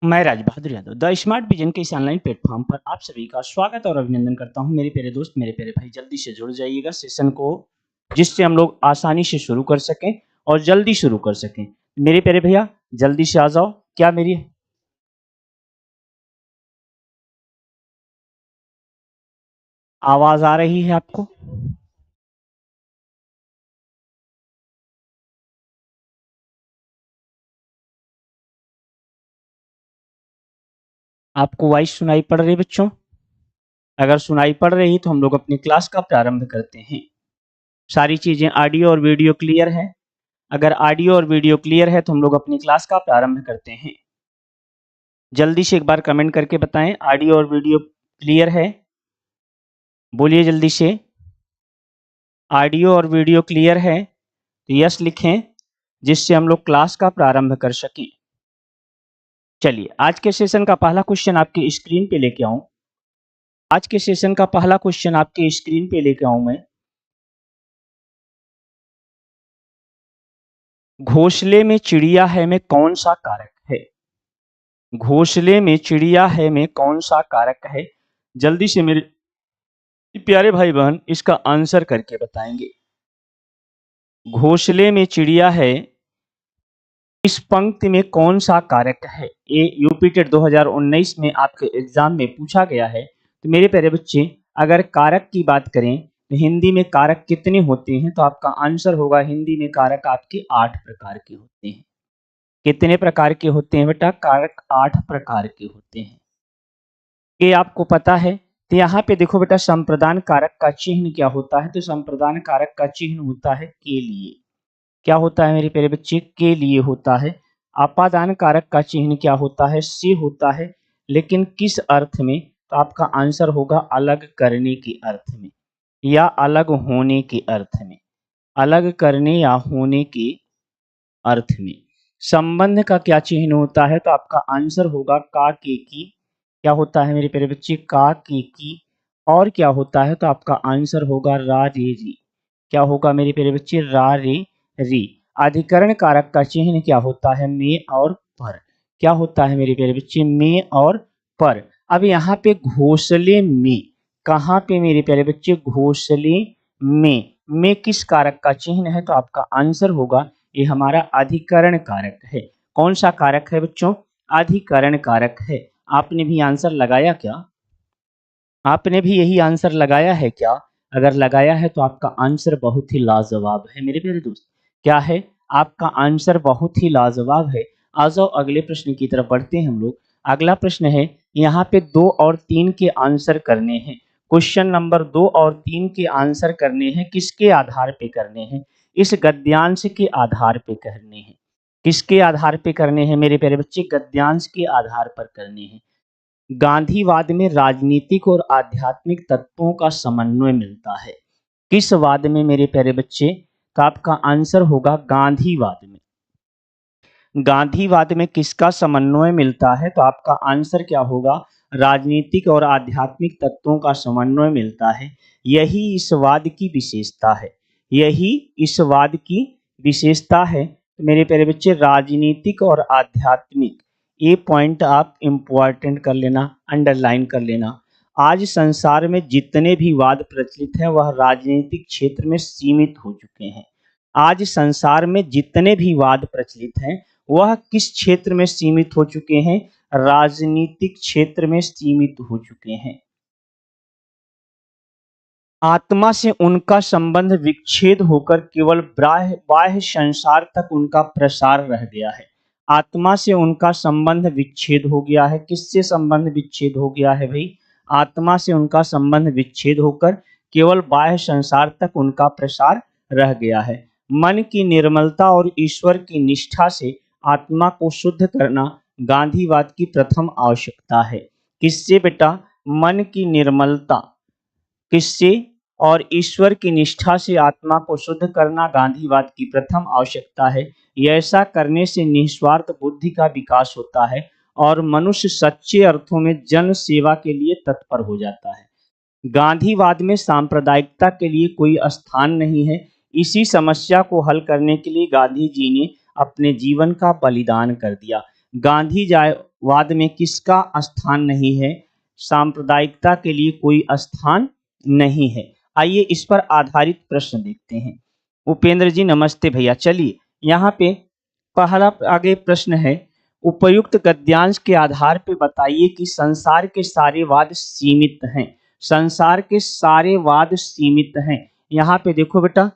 मैं Raj Bahadur Yadav the smart vision के इस ऑनलाइन प्लेटफॉर्म पर आप सभी का स्वागत और अभिनंदन करता हूं। मेरे प्यारे दोस्त, मेरे प्यारे भाई, जल्दी से जुड़ जाइएगा सेशन को, जिससे हम लोग आसानी से शुरू कर सकें और जल्दी शुरू कर सकें। मेरे प्यारे भैया, जल्दी से आ जाओ। क्या मेरी आवाज आ रही है आपको? आपको वॉइस सुनाई पड़ रही है बच्चों? अगर सुनाई पड़ रही तो हम लोग अपनी क्लास का प्रारंभ करते हैं। सारी चीजें ऑडियो और वीडियो क्लियर है? अगर ऑडियो और वीडियो क्लियर है तो हम लोग अपनी क्लास का प्रारंभ करते हैं। जल्दी से एक बार कमेंट करके बताएं, ऑडियो और वीडियो क्लियर है? बोलिए जल्दी से। ऑडियो और वीडियो क्लियर है तो यस लिखें, जिससे हम लोग क्लास का प्रारंभ कर सकें। चलिए, आज के सेशन का पहला क्वेश्चन आपके स्क्रीन पे लेके आऊं। आज के सेशन का पहला क्वेश्चन आपके स्क्रीन पे लेके आऊं मैं। घोंसले में चिड़िया है में कौन सा कारक है? घोंसले में चिड़िया है में कौन सा कारक है? जल्दी से मेरे प्यारे भाई बहन इसका आंसर करके बताएंगे। घोंसले में चिड़िया है, इस पंक्ति में कौन सा कारक है? ये यूपी टेट 2019 में आपके एग्जाम में पूछा गया है। तो मेरे प्यारे बच्चे, अगर कारक की बात करें तो हिंदी में कारक कितने होते हैं? तो आपका आंसर होगा, हिंदी में कारक आपके 8 प्रकार के होते हैं। कितने प्रकार के होते हैं बेटा? कारक 8 प्रकार के होते हैं। ये आपको पता है? तो यहाँ पे देखो बेटा, संप्रदान कारक का चिन्ह क्या होता है? तो संप्रदान कारक का चिन्ह होता है के लिए। क्या होता है मेरे प्यारे बच्चे? के लिए होता है। अपादान कारक का चिन्ह क्या होता है? से होता है। लेकिन किस अर्थ में? तो आपका आंसर होगा अलग करने के अर्थ में या अलग होने के अर्थ में। अलग करने या होने के अर्थ में। संबंध का क्या चिन्ह होता है? तो आपका आंसर होगा का के की। क्या होता है मेरे प्यारे बच्चे? का के की। और क्या होता है? तो आपका आंसर होगा रा रे री। क्या होगा मेरे प्यारे बच्चे? रा रे री। अधिकरण कारक का चिन्ह क्या होता है? में और पर। क्या होता है मेरे प्यारे बच्चे? में और पर। अब यहाँ पे घोंसले में, कहाँ पे मेरे प्यारे बच्चे? घोंसले में किस कारक का चिन्ह है? तो आपका आंसर होगा, ये हमारा अधिकरण कारक है। कौन सा कारक है बच्चों? अधिकरण कारक है। आपने भी आंसर लगाया क्या? आपने भी यही आंसर लगाया है क्या? अगर लगाया है तो आपका आंसर बहुत ही लाजवाब है मेरे प्यारे दोस्त। क्या है? आपका आंसर बहुत ही लाजवाब है। आ जाओ अगले प्रश्न की तरफ बढ़ते हैं हम लोग। अगला प्रश्न है, यहाँ पे 2 और 3 के आंसर करने हैं। क्वेश्चन नंबर 2 और 3 के आंसर करने हैं। किसके आधार पे करने हैं? इस गद्यांश के आधार पे करने हैं। किसके आधार पे करने हैं मेरे प्यारे बच्चे? गद्यांश के आधार पर करने हैं। गांधीवाद में राजनीतिक और आध्यात्मिक तत्वों का समन्वय मिलता है। किस वाद में मेरे प्यारे बच्चे? तो आपका आंसर होगा गांधीवाद में। गांधीवाद में किसका समन्वय मिलता है? तो आपका आंसर क्या होगा? राजनीतिक और आध्यात्मिक तत्वों का समन्वय मिलता है। यही इस वाद की विशेषता है। यही इस वाद की विशेषता है। तो मेरे प्यारे बच्चे, राजनीतिक और आध्यात्मिक, ये पॉइंट आप इंपॉर्टेंट कर लेना, अंडरलाइन कर लेना। आज संसार में जितने भी वाद प्रचलित हैं वह राजनीतिक क्षेत्र में सीमित हो चुके हैं। आज संसार में जितने भी वाद प्रचलित हैं वह किस क्षेत्र में सीमित हो चुके हैं? राजनीतिक क्षेत्र में सीमित हो चुके हैं। आत्मा से उनका संबंध विच्छेद होकर केवल बाह्य संसार तक उनका प्रसार रह गया है। आत्मा से उनका संबंध विच्छेद हो गया है। किससे संबंध विच्छेद हो गया है भाई? आत्मा से उनका संबंध विच्छेद होकर केवल बाह्य संसार तक उनका प्रसार रह गया है। मन की निर्मलता और ईश्वर की निष्ठा से आत्मा को शुद्ध करना गांधीवाद की प्रथम आवश्यकता है। किससे बेटा? मन की निर्मलता, किससे? और ईश्वर की निष्ठा से आत्मा को शुद्ध करना गांधीवाद की प्रथम आवश्यकता है। ऐसा करने से निस्वार्थ बुद्धि का विकास होता है और मनुष्य सच्चे अर्थों में जन सेवा के लिए तत्पर हो जाता है। गांधीवाद में सांप्रदायिकता के लिए कोई स्थान नहीं है। इसी समस्या को हल करने के लिए गांधी जी ने अपने जीवन का बलिदान कर दिया। गांधी वाद में किसका स्थान नहीं है? सांप्रदायिकता के लिए कोई स्थान नहीं है। आइए इस पर आधारित प्रश्न देखते हैं। उपेंद्र जी नमस्ते भैया। चलिए यहाँ पे पहला आगे प्रश्न है, उपयुक्त गद्यांश के आधार पे बताइए कि संसार के सारे वाद सीमित हैं। संसार के सारे वाद सीमित हैं। यहाँ पे देखो बेटा,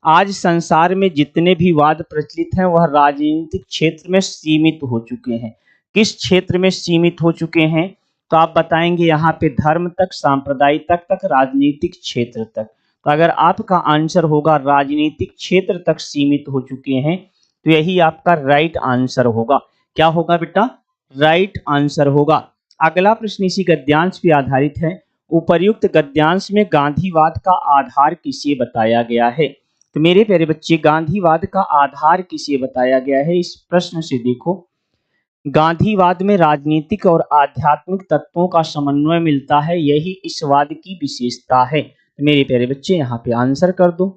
आज संसार में जितने भी वाद प्रचलित हैं वह राजनीतिक क्षेत्र में सीमित हो चुके हैं। किस क्षेत्र में सीमित हो चुके हैं? तो आप बताएंगे यहाँ पे धर्म तक, सांप्रदायिकता तक, राजनीतिक क्षेत्र तक। तो अगर आपका आंसर होगा राजनीतिक क्षेत्र तक सीमित हो चुके हैं, तो यही आपका राइट आंसर होगा। क्या होगा बेटा? राइट आंसर होगा। अगला प्रश्न इसी गद्यांश पे आधारित है। उपर्युक्त गद्यांश में गांधीवाद का आधार किसे बताया गया है? तो मेरे प्यारे बच्चे, गांधीवाद का आधार किसे बताया गया है? इस प्रश्न से देखो, गांधीवाद में राजनीतिक और आध्यात्मिक तत्वों का समन्वय मिलता है, यही इस वाद की विशेषता है। तो मेरे प्यारे बच्चे यहाँ पे आंसर कर दो।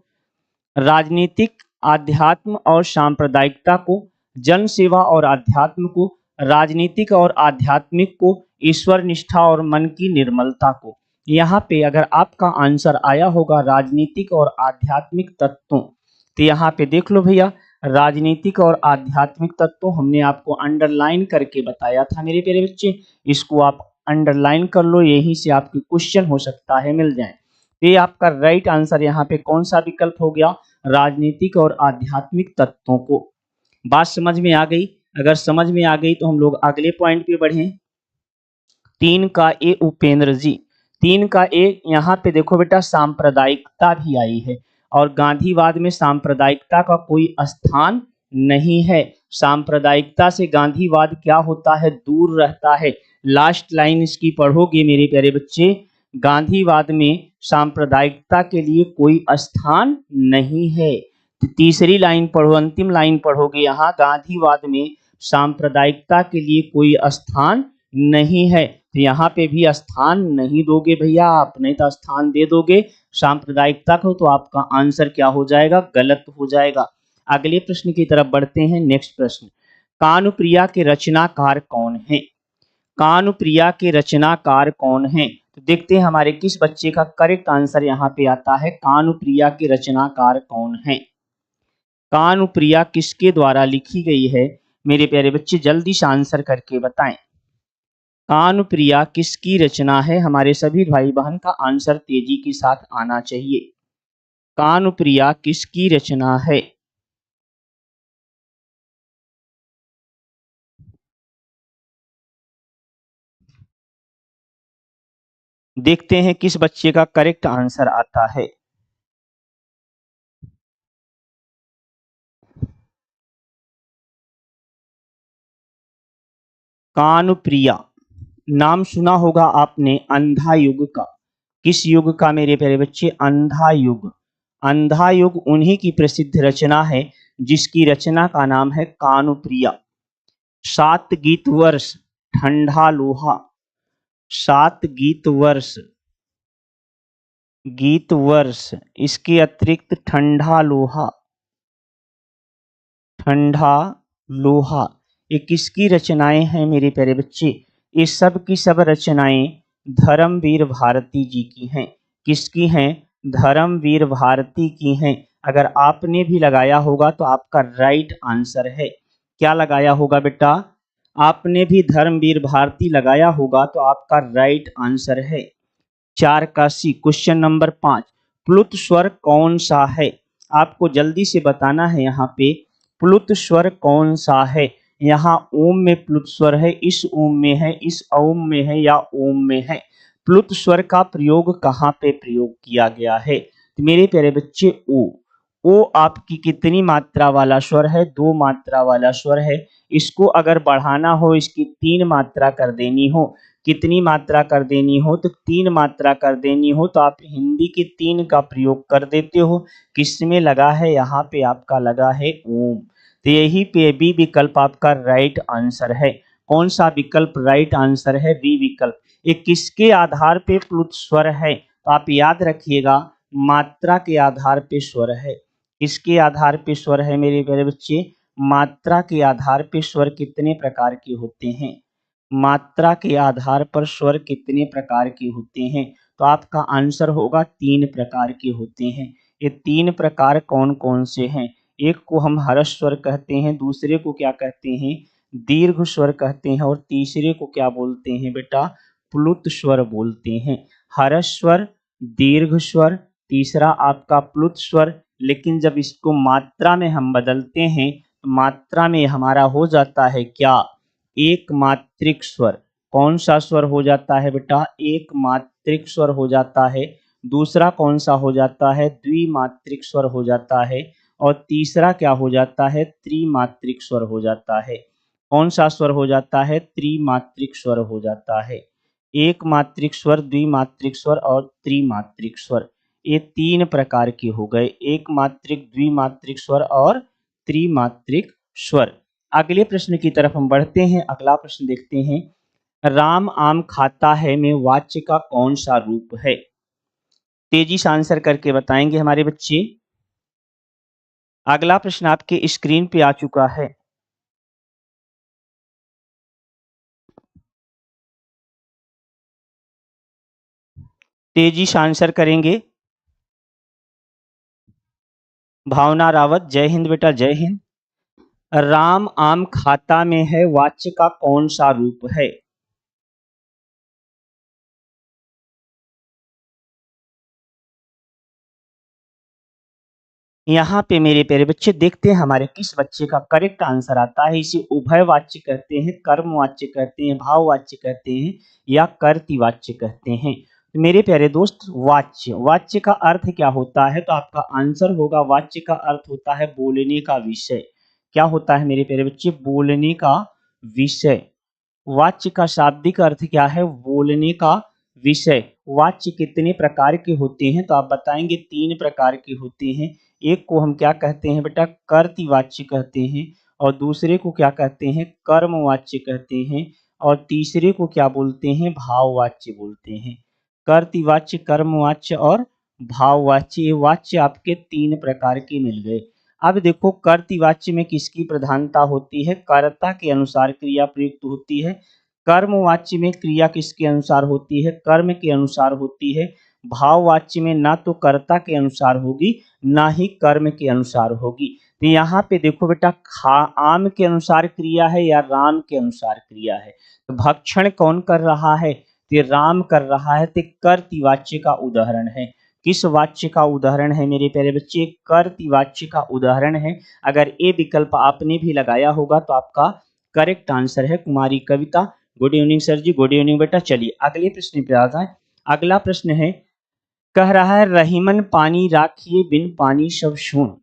राजनीतिक, आध्यात्म और सांप्रदायिकता को, जन सेवा और अध्यात्म को, राजनीतिक और आध्यात्मिक को, ईश्वर निष्ठा और मन की निर्मलता को। यहाँ पे अगर आपका आंसर आया होगा राजनीतिक और आध्यात्मिक तत्वों, तो यहाँ पे देख लो भैया, राजनीतिक और आध्यात्मिक तत्वों हमने आपको अंडरलाइन करके बताया था मेरे प्यारे बच्चे। इसको आप अंडरलाइन कर लो, यहीं से आपके क्वेश्चन हो सकता है मिल जाए। ये आपका राइट आंसर यहाँ पे कौन सा विकल्प हो गया? राजनीतिक और आध्यात्मिक तत्वों को। बात समझ में आ गई? अगर समझ में आ गई तो हम लोग अगले पॉइंट पे बढ़े। 3 का ए उपेंद्र जी, 3 का ए, यहाँ पे देखो बेटा सांप्रदायिकता भी आई है, और गांधीवाद में सांप्रदायिकता का कोई स्थान नहीं है। सांप्रदायिकता से गांधीवाद क्या होता है? दूर रहता है। लास्ट लाइन इसकी पढ़ोगे मेरे प्यारे बच्चे, गांधीवाद में सांप्रदायिकता के लिए कोई स्थान नहीं है। तीसरी लाइन पढ़ो, अंतिम लाइन पढ़ोगे, यहाँ गांधीवाद में सांप्रदायिकता के लिए कोई स्थान नहीं है। तो यहाँ पे भी स्थान नहीं दोगे भैया आप, नहीं तो स्थान दे दोगे सांप्रदायिकता को, तो आपका आंसर क्या हो जाएगा? गलत हो जाएगा। अगले प्रश्न की तरफ बढ़ते हैं। नेक्स्ट प्रश्न, कानुप्रिया के रचनाकार कौन है? कानुप्रिया के रचनाकार कौन है? तो देखते हैं हमारे किस बच्चे का करेक्ट आंसर यहाँ पे आता है। कानुप्रिया के रचनाकार कौन है? कानुप्रिया किसके द्वारा लिखी गई है? मेरे प्यारे बच्चे जल्दी से आंसर करके बताएं। कानुप्रिया किसकी रचना है? हमारे सभी भाई बहन का आंसर तेजी के साथ आना चाहिए। कानुप्रिया किसकी रचना है? देखते हैं किस बच्चे का करेक्ट आंसर आता है। कानुप्रिया नाम सुना होगा आपने अंधा युग का। किस युग का मेरे प्यारे बच्चे? अंधा युग। अंधा युग उन्हीं की प्रसिद्ध रचना है जिसकी रचना का नाम है कानुप्रिया। 7 गीत वर्ष, ठंडा लोहा, 7 गीत वर्ष, गीत वर्ष, इसके अतिरिक्त ठंडा लोहा, ठंडा लोहा, ये किसकी रचनाएं हैं मेरे प्यारे बच्चे? ये सब की सब रचनाएं धर्मवीर भारती जी की हैं। किसकी हैं? धर्मवीर भारती की हैं। अगर आपने भी लगाया होगा तो आपका राइट आंसर है। क्या लगाया होगा बेटा? आपने भी धर्मवीर भारती लगाया होगा तो आपका राइट आंसर है। 4 का सी। क्वेश्चन नंबर 5, प्लुत स्वर कौन सा है? आपको जल्दी से बताना है यहाँ पे प्लुत स्वर कौन सा है। यहाँ ओम में प्लुत स्वर है, इस ओम में है, इस ओम में है, या ओम में है। प्लुत स्वर का प्रयोग कहाँ पे प्रयोग किया गया है? तो मेरे प्यारे बच्चे ओ आपकी कितनी मात्रा वाला स्वर है? 2 मात्रा वाला स्वर है। इसको अगर बढ़ाना हो, इसकी 3 मात्रा कर देनी हो, कितनी मात्रा कर देनी हो? तो 3 मात्रा कर देनी हो, तो आप हिंदी के 3 का प्रयोग कर देते हो। किसमें लगा है? यहाँ पे आपका लगा है ओम। तो यही पे बी विकल्प आपका राइट आंसर है। कौन सा विकल्प राइट आंसर है? बी विकल्प। ये किसके आधार पे प्लुत स्वर है? तो आप याद रखिएगा, मात्रा के आधार पे स्वर है। किसके आधार पे स्वर है मेरे प्यारे बच्चे? मात्रा के आधार पे स्वर कितने प्रकार के होते हैं? मात्रा के आधार पर स्वर कितने प्रकार के होते हैं? तो आपका आंसर होगा 3 प्रकार के होते हैं। ये 3 प्रकार कौन-कौन से हैं? एक को हम हर्ष स्वर कहते हैं, दूसरे को क्या कहते हैं? दीर्घ स्वर कहते हैं और तीसरे को क्या बोलते हैं बेटा? प्लुत स्वर बोलते हैं। हर्ष स्वर, दीर्घ स्वर, तीसरा आपका प्लुत स्वर। लेकिन जब इसको मात्रा में हम बदलते हैं, तो मात्रा में हमारा हो जाता है क्या? एक मात्रिक स्वर। कौन सा स्वर हो जाता है बेटा? एक मात्रिक स्वर हो जाता है। दूसरा कौन सा हो जाता है? द्विमात्रिक स्वर हो जाता है। और तीसरा क्या हो जाता है? त्रिमात्रिक स्वर हो जाता है। कौन सा स्वर हो जाता है? त्रिमात्रिक स्वर हो जाता है। एक मात्रिक स्वर, द्विमात्रिक स्वर और त्रिमात्रिक स्वर, ये 3 प्रकार के हो गए। एक मात्रिक, द्विमात्रिक स्वर और त्रिमात्रिक स्वर। अगले प्रश्न की तरफ हम बढ़ते हैं। अगला प्रश्न देखते हैं। राम आम खाता है में वाच्य का कौन सा रूप है? तेजी से आंसर करके बताएंगे हमारे बच्चे। अगला प्रश्न आपके स्क्रीन पे आ चुका है। तेजी से आंसर करेंगे। भावना रावत, जय हिंद बेटा, जय हिंद। राम आम खाता में है, वाच्य का कौन सा रूप है? यहाँ पे मेरे प्यारे बच्चे देखते हैं हमारे किस बच्चे का करेक्ट आंसर आता है। इसे उभयवाच्य कहते हैं, कर्मवाच्य कहते हैं, भाववाच्य कहते हैं या कर्तृवाच्य कहते हैं। तो मेरे प्यारे दोस्त, वाच्य, वाच्य का अर्थ क्या होता है? तो आपका आंसर होगा, वाच्य का अर्थ होता है बोलने का विषय। क्या होता है मेरे प्यारे बच्चे? बोलने का विषय। वाच्य का शाब्दिक अर्थ क्या है? बोलने का विषय। वाच्य कितने प्रकार के होते हैं? तो आप बताएंगे 3 प्रकार के होते हैं। एक को हम क्या कहते हैं बेटा? कर्तृवाच्य कहते हैं। और दूसरे को क्या कहते हैं? कर्मवाच्य कहते हैं। और तीसरे को क्या बोलते हैं? भाववाच्य बोलते हैं। कर्तृवाच्य, कर्मवाच्य और भाववाच्य, ये वाच्य आपके 3 प्रकार के मिल गए। अब देखो, कर्तृवाच्य में किसकी प्रधानता होती है? कर्ता के अनुसार क्रिया प्रयुक्त होती है। कर्मवाच्य में क्रिया किसके अनुसार होती है? कर्म के अनुसार होती है। भाववाच्य में ना तो कर्ता के अनुसार होगी, ना ही कर्म के अनुसार होगी। तो यहाँ पे देखो बेटा, आम के अनुसार क्रिया है या राम के अनुसार क्रिया है? तो भक्षण कौन कर रहा है? तो राम कर रहा है। तो कर्तृवाच्य का उदाहरण है। किस वाच्य का उदाहरण है मेरे प्यारे बच्चे? कर्तृवाच्य का उदाहरण है। अगर ए विकल्प आपने भी लगाया होगा तो आपका करेक्ट आंसर है कुमारी कविता। गुड इवनिंग सर जी, गुड इवनिंग बेटा। चलिए अगले प्रश्न पे आ जाए। अगला प्रश्न है, कह रहा है रहीमन पानी राखिए बिन पानी सब सून।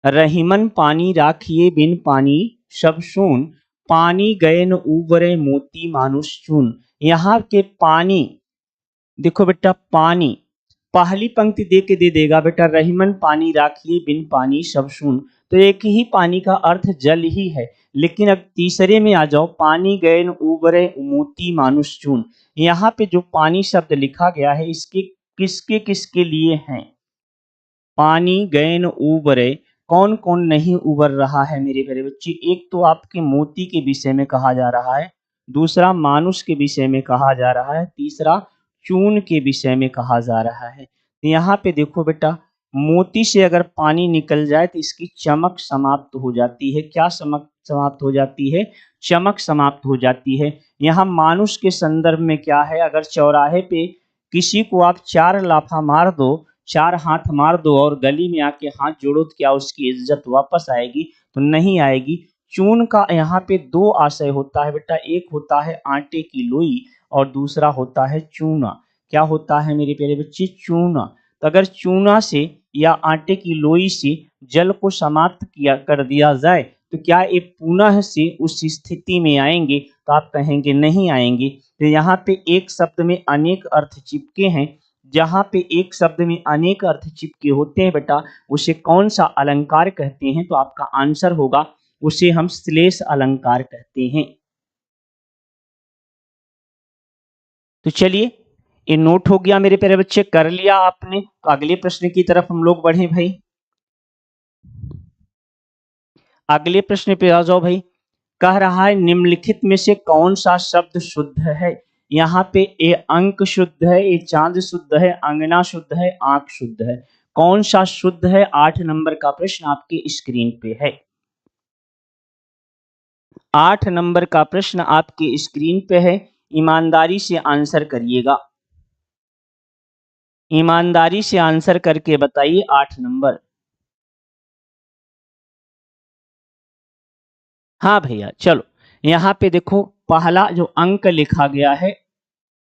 रहीमन पानी राखिए बिन पानी सब सून, पानी गए न उबरे मोती मानुष चून। यहाँ के पानी, देखो बेटा, पानी पहली पंक्ति दे के दे देगा बेटा, रहीमन पानी राखिए बिन पानी सब सून। तो एक ही पानी का अर्थ जल ही है। लेकिन अब तीसरे में आ जाओ, पानी गए न उबरे मोती मानुष चून। यहाँ पे जो पानी शब्द लिखा गया है, इसके किसके किसके लिए हैं? पानी गए न उबरे, कौन कौन नहीं उबर रहा है मेरे प्यारे बच्चे? एक तो आपके मोती के विषय में कहा जा रहा है, दूसरा मानुष के विषय में कहा जा रहा है, तीसरा चून के विषय में कहा जा रहा है। तो यहाँ पे देखो बेटा, मोती से अगर पानी निकल जाए तो इसकी चमक समाप्त हो जाती है। क्या चमक समाप्त हो जाती है? चमक समाप्त हो जाती है। यहाँ मानुष के संदर्भ में क्या है? अगर चौराहे पे किसी को आप 4 लाफा मार दो, 4 हाथ मार दो और गली में आके हाथ जोड़ो, तो क्या उसकी इज्जत वापस आएगी? तो नहीं आएगी। चून का यहाँ पे 2 आशय होता है बेटा, एक होता है आटे की लोई और दूसरा होता है चूना। क्या होता है मेरे प्यारे बच्चे? चूना। तो अगर चूना से या आटे की लोई से जल को समाप्त किया कर दिया जाए, तो क्या ये पुनः से उस स्थिति में आएंगे? तो आप कहेंगे नहीं आएंगे। तो यहाँ पे एक शब्द में अनेक अर्थ चिपके हैं। जहाँ पे एक शब्द में अनेक अर्थ चिपके होते हैं बेटा, उसे कौन सा अलंकार कहते हैं? तो आपका आंसर होगा, उसे हम श्लेष अलंकार कहते हैं। तो चलिए, ये नोट हो गया मेरे प्यारे बच्चे, कर लिया आपने। तो अगले प्रश्न की तरफ हम लोग बढ़े भाई। अगले प्रश्न पे आ जाओ भाई। कह रहा है निम्नलिखित में से कौन सा शब्द शुद्ध है। यहाँ पे ए अंक शुद्ध है, ए चांद शुद्ध है, अंगना शुद्ध है, आंख शुद्ध है। कौन सा शुद्ध है? 8 नंबर का प्रश्न आपके स्क्रीन पे है। 8 नंबर का प्रश्न आपके स्क्रीन पे है। ईमानदारी से आंसर करिएगा, ईमानदारी से आंसर करके बताइए 8 नंबर। हाँ भैया चलो, यहाँ पे देखो पहला जो अंक लिखा गया है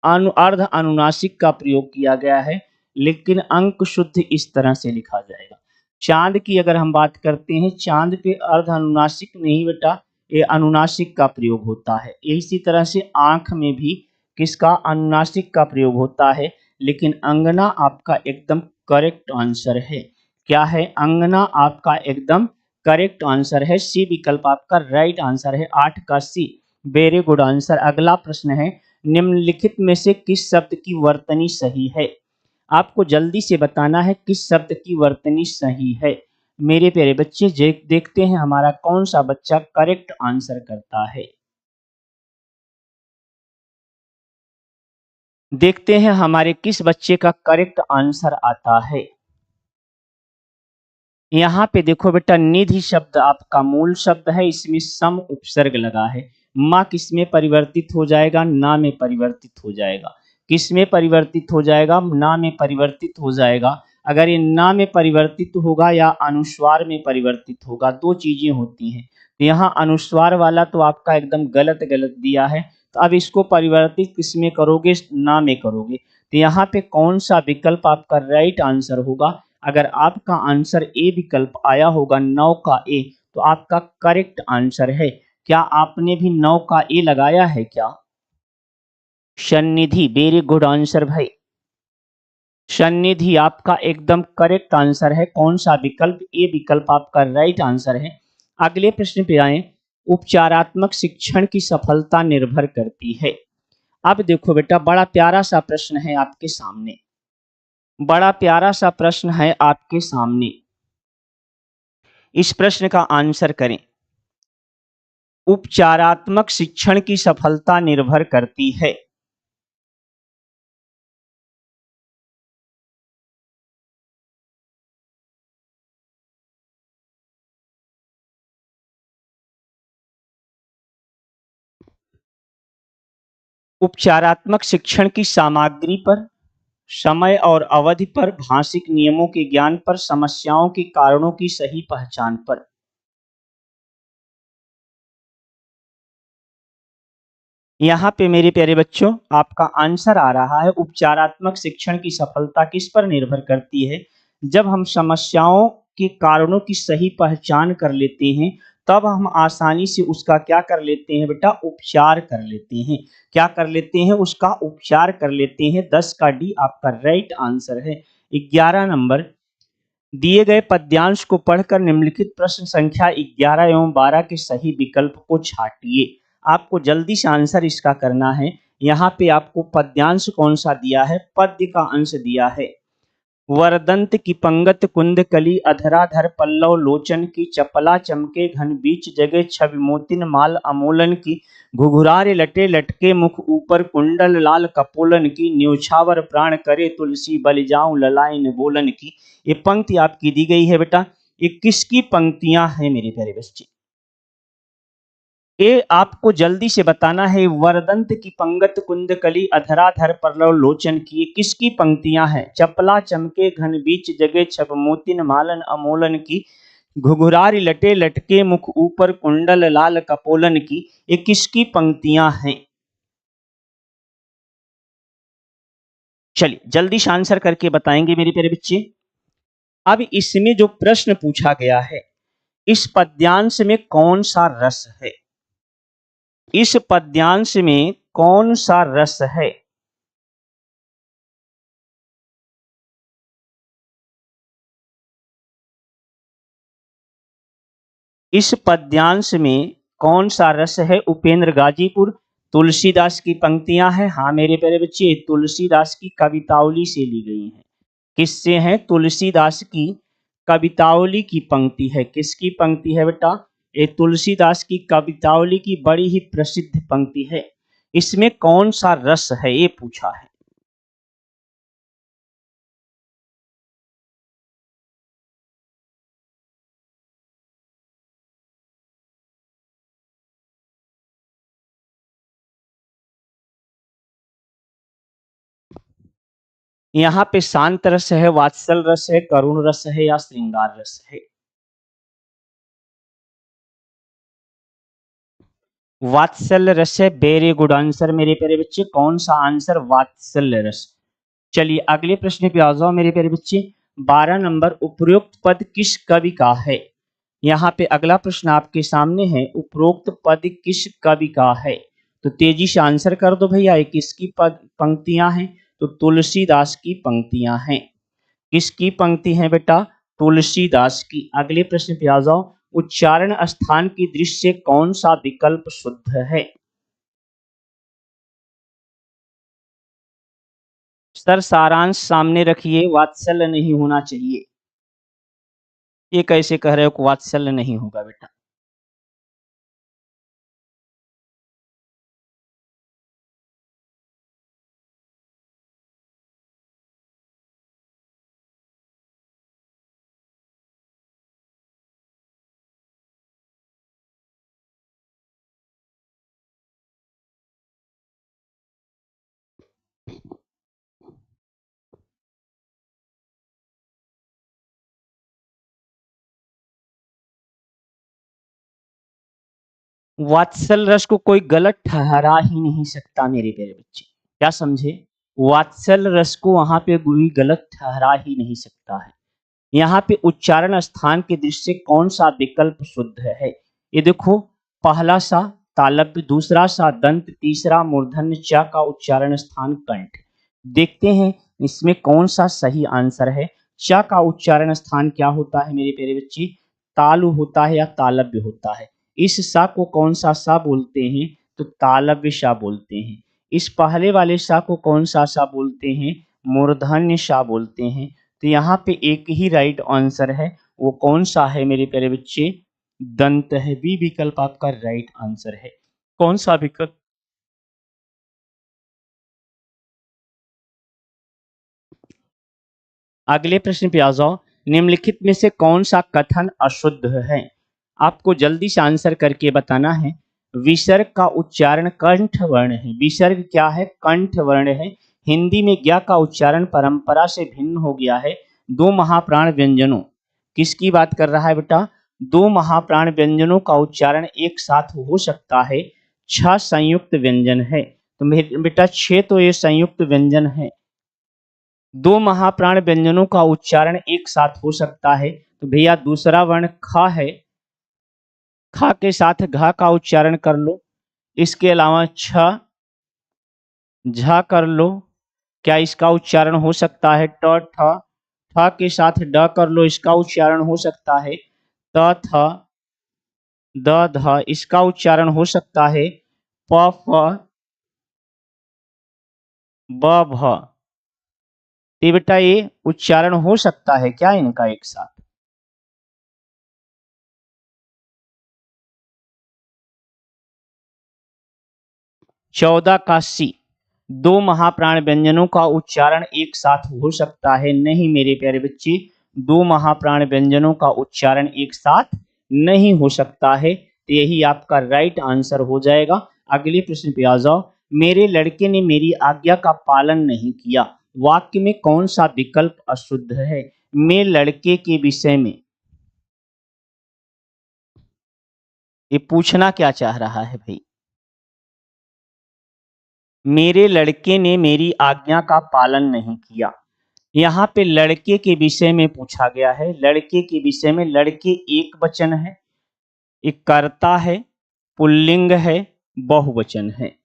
अर्ध अनुनासिक का प्रयोग किया गया है, लेकिन अंक शुद्ध इस तरह से लिखा जाएगा। चांद की अगर हम बात करते हैं, चांद पे अर्ध अनुनासिक नहीं बेटा, ये अनुनासिक का प्रयोग होता है। इसी तरह से आंख में भी किसका? अनुनासिक का प्रयोग होता है। लेकिन अंगना आपका एकदम करेक्ट आंसर है। क्या है? अंगना आपका एकदम करेक्ट आंसर है। सी विकल्प आपका राइट आंसर है, 8 का सी। Very good answer. अगला प्रश्न है, निम्नलिखित में से किस शब्द की वर्तनी सही है? आपको जल्दी से बताना है किस शब्द की वर्तनी सही है। मेरे प्यारे बच्चे देखते हैं हमारा कौन सा बच्चा करेक्ट आंसर करता है। देखते हैं हमारे किस बच्चे का करेक्ट आंसर आता है। यहाँ पे देखो बेटा, निधि शब्द आपका मूल शब्द है, इसमें सम उपसर्ग लगा है। माँ किस में परिवर्तित हो जाएगा? ना में परिवर्तित हो जाएगा। किस में परिवर्तित हो जाएगा? ना में परिवर्तित हो जाएगा। अगर ये ना में परिवर्तित होगा या अनुस्वार में परिवर्तित होगा, दो चीजें होती हैं। तो यहाँ अनुस्वार वाला तो आपका एकदम गलत गलत दिया है। तो अब इसको परिवर्तित किस में करोगे? ना में करोगे। तो यहाँ पे कौन सा विकल्प आपका राइट आंसर होगा? अगर आपका आंसर ए विकल्प आया होगा 9 का ए, तो आपका करेक्ट आंसर है। क्या आपने भी 9 का ए लगाया है क्या? सन्निधि, वेरी गुड आंसर भाई। सन्निधि आपका एकदम करेक्ट आंसर है। कौन सा विकल्प? ए विकल्प आपका राइट आंसर है। अगले प्रश्न पे आए, उपचारात्मक शिक्षण की सफलता निर्भर करती है। अब देखो बेटा, बड़ा प्यारा सा प्रश्न है आपके सामने, बड़ा प्यारा सा प्रश्न है आपके सामने। इस प्रश्न का आंसर करें। उपचारात्मक शिक्षण की सफलता निर्भर करती है। उपचारात्मक शिक्षण की सामग्री पर, समय और अवधि पर, भाषिक नियमों के ज्ञान पर, समस्याओं के कारणों की सही पहचान पर। यहाँ पे मेरे प्यारे बच्चों आपका आंसर आ रहा है, उपचारात्मक शिक्षण की सफलता किस पर निर्भर करती है? जब हम समस्याओं के कारणों की सही पहचान कर लेते हैं, तब हम आसानी से उसका क्या कर लेते हैं बेटा? उपचार कर लेते हैं। क्या कर लेते हैं? उसका उपचार कर लेते हैं। 10 का डी आपका राइट आंसर है। 11 नंबर, दिए गए पद्यांश को पढ़कर निम्नलिखित प्रश्न संख्या 11 एवं 12 के सही विकल्प को छांटिए। आपको जल्दी से आंसर इसका करना है। यहाँ पे आपको पद्यांश कौन सा दिया है? पद्य का अंश दिया है। वरदंत की पंगत कुंद कली, अधराधर पल्लव लोचन की, चपला चमके घन बीच जगह, छवि मोतिन माल अमोलन की, घुघुरारे लटे लटके मुख ऊपर, कुंडल लाल कपोलन की, न्योछावर प्राण करे तुलसी, बल जाऊं ललाइन बोलन की। ये पंक्ति आपकी दी गई है बेटा। ये किसकी पंक्तियां हैं मेरे प्यारे बच्चे? ये आपको जल्दी से बताना है। वरदंत की पंगत कुंद कली, अधराधर पल्लव लोचन की, किसकी पंक्तियां हैं? चपला चमके घन बीच जगे, छप मोतिन मालन अमोलन की, घुघुरारी लटे लटके मुख ऊपर, कुंडल लाल कपोलन की। ये किसकी पंक्तियां हैं? चलिए जल्दी से आंसर करके बताएंगे मेरे प्यारे बच्चे। अब इसमें जो प्रश्न पूछा गया है, इस पद्यांश में कौन सा रस है? इस पद्यांश में कौन सा रस है? इस पद्यांश में कौन सा रस है? उपेंद्र गाजीपुर, तुलसीदास की पंक्तियां हैं। हाँ मेरे प्यारे बच्चे, तुलसीदास की कवितावली से ली गई हैं। किससे हैं? तुलसीदास की कवितावली की पंक्ति है। किसकी पंक्ति है बेटा? ये तुलसीदास की कवितावली की बड़ी ही प्रसिद्ध पंक्ति है। इसमें कौन सा रस है ये पूछा है। यहाँ पे शांत रस है, वात्सल रस है, करुण रस है या श्रृंगार रस है। वात्सल्य रस है। वेरी गुड आंसर मेरे प्यारे बच्चे। कौन सा आंसर? वात्सल्य रस। चलिए अगले प्रश्न पे आ जाओ मेरे प्यारे बच्चे। 12 नंबर, उपरोक्त पद किस कवि का है? यहाँ पे अगला प्रश्न आपके सामने है, उपरोक्त पद किस कवि का है? तो तेजी से आंसर कर दो भैया। ये किसकी पद पंक्तियां हैं? तो तुलसीदास की पंक्तियां हैं। किसकी पंक्ति है बेटा? तुलसीदास की। अगले प्रश्न पे आ जाओ। उच्चारण स्थान की दृष्टि से कौन सा विकल्प शुद्ध है? सर सारांश सामने रखिए, वात्सल्य नहीं होना चाहिए। ये कैसे कह रहे हो कि वात्सल्य नहीं होगा बेटा? वात्सल रस को कोई गलत ठहरा ही नहीं सकता मेरे प्यारे बच्चे। क्या समझे? वात्सल रस को वहां पे कोई गलत ठहरा ही नहीं सकता है। यहाँ पे उच्चारण स्थान की दृष्टि से कौन सा विकल्प शुद्ध है? ये देखो, पहला सा तालव्य, दूसरा सा दंत, तीसरा मूर्धन्य, च का उच्चारण स्थान कंठ। देखते हैं इसमें कौन सा सही आंसर है। च का उच्चारण स्थान क्या होता है मेरे प्यारे बच्चे? तालु होता है या तालव्य होता है। इस सा को कौन सा सा बोलते हैं? तो तालव्य सा बोलते हैं। इस पहले वाले सा को कौन सा सा बोलते हैं? मूर्धन्य सा बोलते हैं। तो यहाँ पे एक ही राइट आंसर है। वो कौन सा है मेरे प्यारे बच्चे? दंत है। बी विकल्प आपका राइट आंसर है। कौन सा विकल्प? अगले प्रश्न पे आ जाओ। निम्नलिखित में से कौन सा कथन अशुद्ध है? आपको जल्दी से आंसर करके बताना है। विसर्ग का उच्चारण कंठ वर्ण है। विसर्ग क्या है? कंठ वर्ण है। हिंदी में ज्ञा का उच्चारण परंपरा से भिन्न हो गया है। दो महाप्राण व्यंजनों, किसकी बात कर रहा है बेटा? दो महाप्राण व्यंजनों का उच्चारण एक साथ हो सकता है। 6 संयुक्त व्यंजन है। तो बेटा 6 तो ये संयुक्त व्यंजन है। दो महाप्राण व्यंजनों का उच्चारण एक साथ हो सकता है। तो भैया दूसरा वर्ण ख है। ख के साथ घ का उच्चारण कर लो। इसके अलावा छ, झ कर लो। क्या इसका उच्चारण हो सकता है? ट, ठ। ठ के साथ ड कर लो, इसका उच्चारण हो सकता है। त, थ, द, ध, इसका उच्चारण हो सकता है। प, फ, ब, भ। तो बेटा ये उच्चारण हो सकता है क्या इनका एक साथ? 14 का सी। दो महाप्राण व्यंजनों का उच्चारण एक साथ हो सकता है? नहीं मेरे प्यारे बच्चे, दो महाप्राण व्यंजनों का उच्चारण एक साथ नहीं हो सकता है। तो यही आपका राइट आंसर हो जाएगा। अगले प्रश्न पे आ जाओ। मेरे लड़के ने मेरी आज्ञा का पालन नहीं किया, वाक्य में कौन सा विकल्प अशुद्ध है? मेरे लड़के के विषय में ये पूछना क्या चाह रहा है भाई? मेरे लड़के ने मेरी आज्ञा का पालन नहीं किया। यहाँ पे लड़के के विषय में पूछा गया है। लड़के के विषय में, लड़के एक वचन है, एक कर्ता है, पुल्लिंग है, बहुवचन है।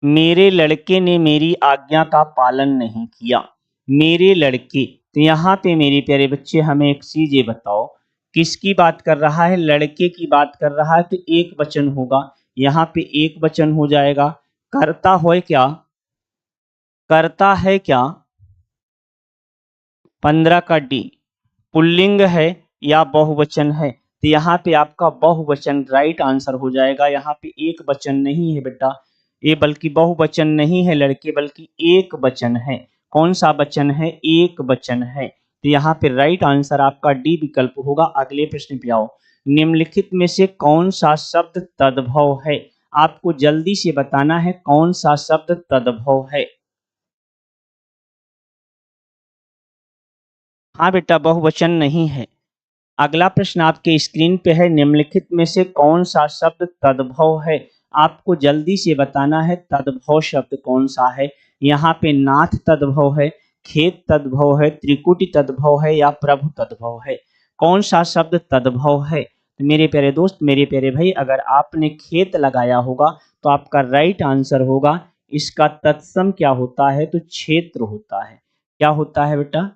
मेरे लड़के ने मेरी आज्ञा का पालन नहीं किया। मेरे लड़के, तो यहाँ पे मेरे प्यारे बच्चे हमें एक चीज ये बताओ, किसकी बात कर रहा है? लड़के की बात कर रहा है। तो एक वचन होगा, यहाँ पे एक वचन हो जाएगा। करता हो क्या? करता है क्या? 15 का डी पुल्लिंग है या बहुवचन है? तो यहाँ पे आपका बहुवचन राइट आंसर हो जाएगा। यहाँ पे एक वचन नहीं है बेटा, ये बल्कि बहुवचन नहीं है लड़के, बल्कि एक वचन है। कौन सा वचन है? एक वचन है। तो यहाँ पे राइट आंसर आपका डी विकल्प होगा। अगले प्रश्न पे आओ। निम्नलिखित में से कौन सा शब्द तद्भव है? आपको जल्दी से बताना है कौन सा शब्द तद्भव है। हाँ बेटा, बहुवचन नहीं है। अगला प्रश्न आपके स्क्रीन पे है। निम्नलिखित में से कौन सा शब्द तद्भव है? आपको जल्दी से बताना है तद्भव शब्द कौन सा है। यहाँ पे नाथ तद्भव है, खेत तद्भव है, त्रिकुटी तद्भव है या प्रभु तद्भव है? कौन सा शब्द तद्भव है? तो मेरे प्यारे दोस्त, मेरे प्यारे भाई, अगर आपने खेत लगाया होगा तो आपका राइट आंसर होगा इसका तत्सम क्या होता है? तो क्षेत्र होता है। क्या होता है बेटा?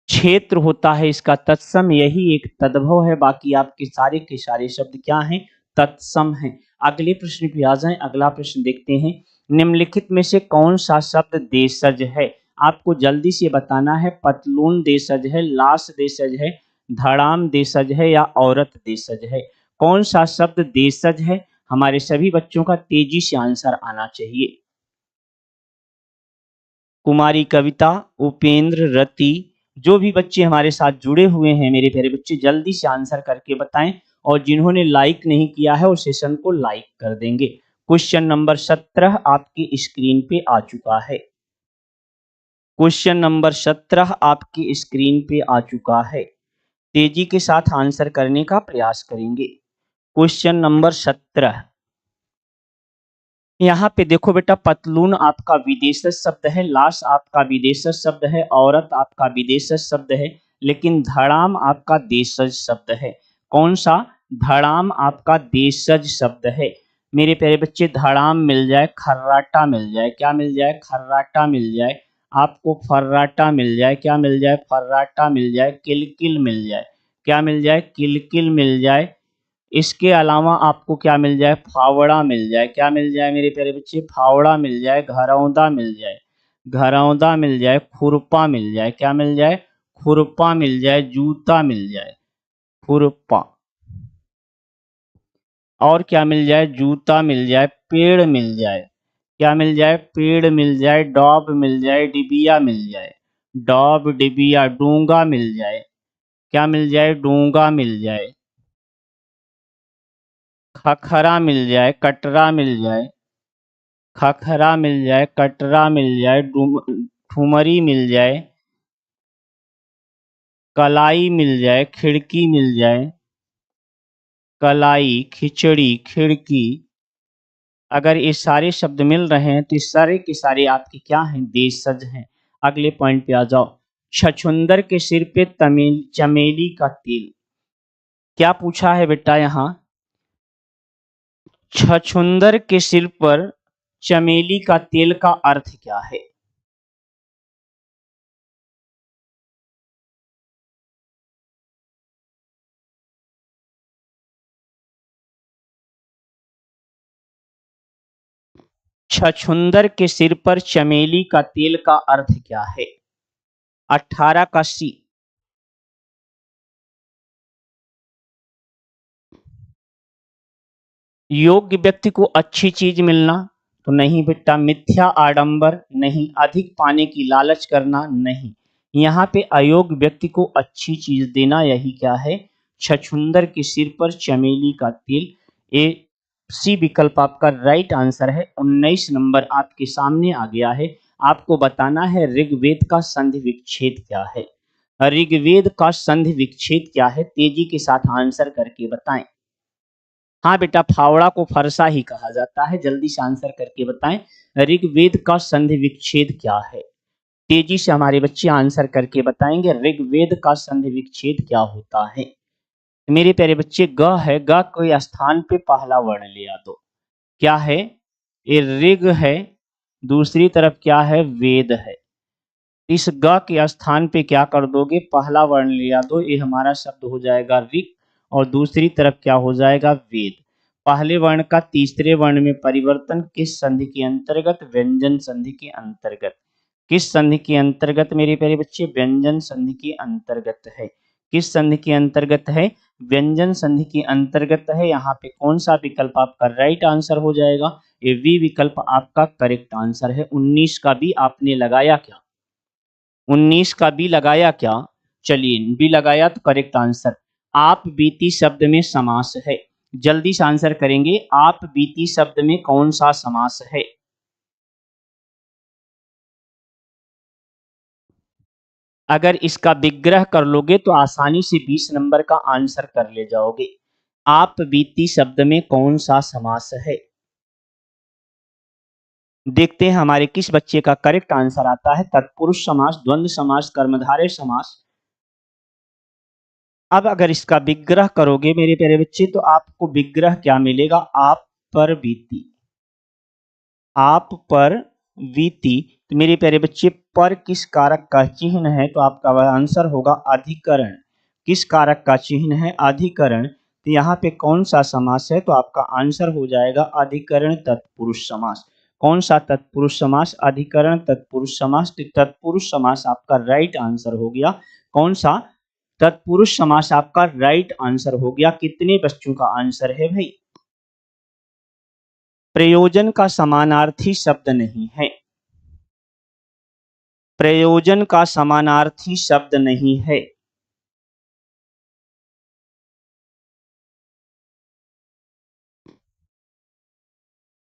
क्षेत्र होता है इसका तत्सम, यही एक तद्भव है। बाकी आपके सारे के सारे शब्द क्या हैं? तत्सम हैं। अगले प्रश्न पे आ जाएं। अगला प्रश्न देखते हैं। निम्नलिखित में से कौन सा शब्द देशज है? आपको जल्दी से बताना है। पतलून देशज है, लाश देशज है, धड़ाम देशज है या औरत देशज है? कौन सा शब्द देशज है? हमारे सभी बच्चों का तेजी से आंसर आना चाहिए। कुमारी कविता, उपेंद्र, रति, जो भी बच्चे हमारे साथ जुड़े हुए हैं मेरे प्यारे बच्चे, जल्दी से आंसर करके बताएं। और जिन्होंने लाइक नहीं किया है वो सेशन को लाइक कर देंगे। क्वेश्चन नंबर 17 आपकी स्क्रीन पे आ चुका है। क्वेश्चन नंबर 17 आपकी स्क्रीन पे आ चुका है। तेजी के साथ आंसर करने का प्रयास करेंगे। क्वेश्चन नंबर 17, यहाँ पे देखो बेटा, पतलून आपका विदेशज शब्द है, लाश आपका विदेशज शब्द है, औरत आपका विदेशज शब्द है, लेकिन धड़ाम आपका देशज शब्द है। कौन सा? धड़ाम आपका देशज शब्द है। मेरे प्यारे बच्चे, धड़ाम मिल जाए, खर्राटा मिल जाए, क्या मिल जाए? खर्राटा मिल जाए। आपको फर्राटा मिल जाए, क्या मिल जाए? फर्राटा मिल जाए। किलकिल मिल जाए, क्या मिल जाए? किलकिल मिल जाए। इसके अलावा आपको क्या मिल जाए? फावड़ा मिल जाए। क्या मिल जाए मेरे प्यारे बच्चे? फावड़ा मिल जाए। घरौंदा मिल जाए, घरौंदा मिल जाए। खुरपा मिल जाए, क्या मिल जाए? खुरपा मिल जाए। जूता मिल जाए, खुरपा। और क्या मिल जाए? जूता मिल जाए। पेड़ मिल जाए, क्या मिल जाए? पेड़ मिल जाए। डॉब मिल जाए। डिबिया मिल जाए, डॉब डिबिया। डूंगा मिल जाए, क्या मिल जाए? डूंगा मिल जाए। खखरा मिल जाए। कटरा मिल जाए, खखरा मिल जाए। कटरा मिल जाए। ठुमरी मिल जाए। कलाई मिल जाए। खिड़की मिल जाए। कलाई, खिचड़ी, खिड़की। अगर ये सारे शब्द मिल रहे हैं तो ये सारे के सारे आपके क्या हैं? देशज हैं। अगले पॉइंट पे आ जाओ। छछूंदर के सिर पे चमेली का तेल, क्या पूछा है बेटा यहाँ? छछूंदर के सिर पर चमेली का तेल का अर्थ क्या है? छछूंदर के सिर पर चमेली का तेल का अर्थ क्या है? 18 का सी। योग्य व्यक्ति को अच्छी चीज मिलना, तो नहीं बेटा। मिथ्या आडंबर, नहीं। अधिक पाने की लालच करना, नहीं। यहाँ पे अयोग्य व्यक्ति को अच्छी चीज देना, यही क्या है? छछूंदर के सिर पर चमेली का तेल। ए सी विकल्प आपका राइट आंसर है। 19 नंबर आपके सामने आ गया है। आपको बताना है ऋग्वेद का संधि विच्छेद क्या है। ऋग्वेद का संधि विच्छेद क्या है? तेजी के साथ आंसर करके बताएं। हाँ बेटा, फावड़ा को फरसा ही कहा जाता है। जल्दी से आंसर करके बताएं, ऋग्वेद का संधि विच्छेद क्या है? तेजी से हमारे बच्चे आंसर करके बताएंगे ऋग्वेद का संधि विच्छेद क्या होता है। मेरे प्यारे बच्चे, ग है, ग कोई स्थान पे पहला वर्ण ले आ दो। क्या है? ये ऋग है, दूसरी तरफ क्या है? वेद है। इस ग के स्थान पे क्या कर दोगे? पहला वर्ण ले आ दो। ये हमारा शब्द हो जाएगा ऋग, और दूसरी तरफ क्या हो जाएगा? वेद। पहले वर्ण का तीसरे वर्ण में परिवर्तन किस संधि के अंतर्गत? व्यंजन संधि के अंतर्गत। किस संधि के अंतर्गत मेरे प्यारे बच्चे? व्यंजन संधि के अंतर्गत है। किस संधि के अंतर्गत है? व्यंजन संधि के अंतर्गत है। यहाँ पे कौन सा विकल्प आपका राइट आंसर हो जाएगा? ये वी विकल्प आपका करेक्ट आंसर है। 19 का बी आपने लगाया क्या? 19 का बी लगाया क्या? चलिए बी लगाया तो करेक्ट आंसर। आप बीती शब्द में समास है। जल्दी से आंसर करेंगे। आप बीती शब्द में कौन सा समास है? अगर इसका विग्रह कर लोगे तो आसानी से 20 नंबर का आंसर कर ले जाओगे। आप बीती शब्द में कौन सा समास है? देखते हैं हमारे किस बच्चे का करेक्ट आंसर आता है। तत्पुरुष समास, द्वंद्व समास, कर्मधारय समास। अब अगर इसका विग्रह करोगे मेरे प्यारे बच्चे तो आपको विग्रह क्या मिलेगा? आप पर बीती। आप पर बीती। तो मेरे प्यारे बच्चे पर किस कारक का चिन्ह है? तो आपका आंसर होगा अधिकरण। किस कारक का चिन्ह है? अधिकरण। तो यहाँ पे कौन सा समास है? तो आपका आंसर हो जाएगा अधिकरण तत्पुरुष समास। कौन सा तत्पुरुष समास? अधिकरण तत्पुरुष समास। तो तत्पुरुष समास आपका राइट आंसर हो गया। कौन सा? तत्पुरुष समास आपका राइट आंसर हो गया। कितने बच्चों का आंसर है भाई? प्रयोजन का समानार्थी शब्द नहीं है। प्रयोजन का समानार्थी शब्द नहीं है।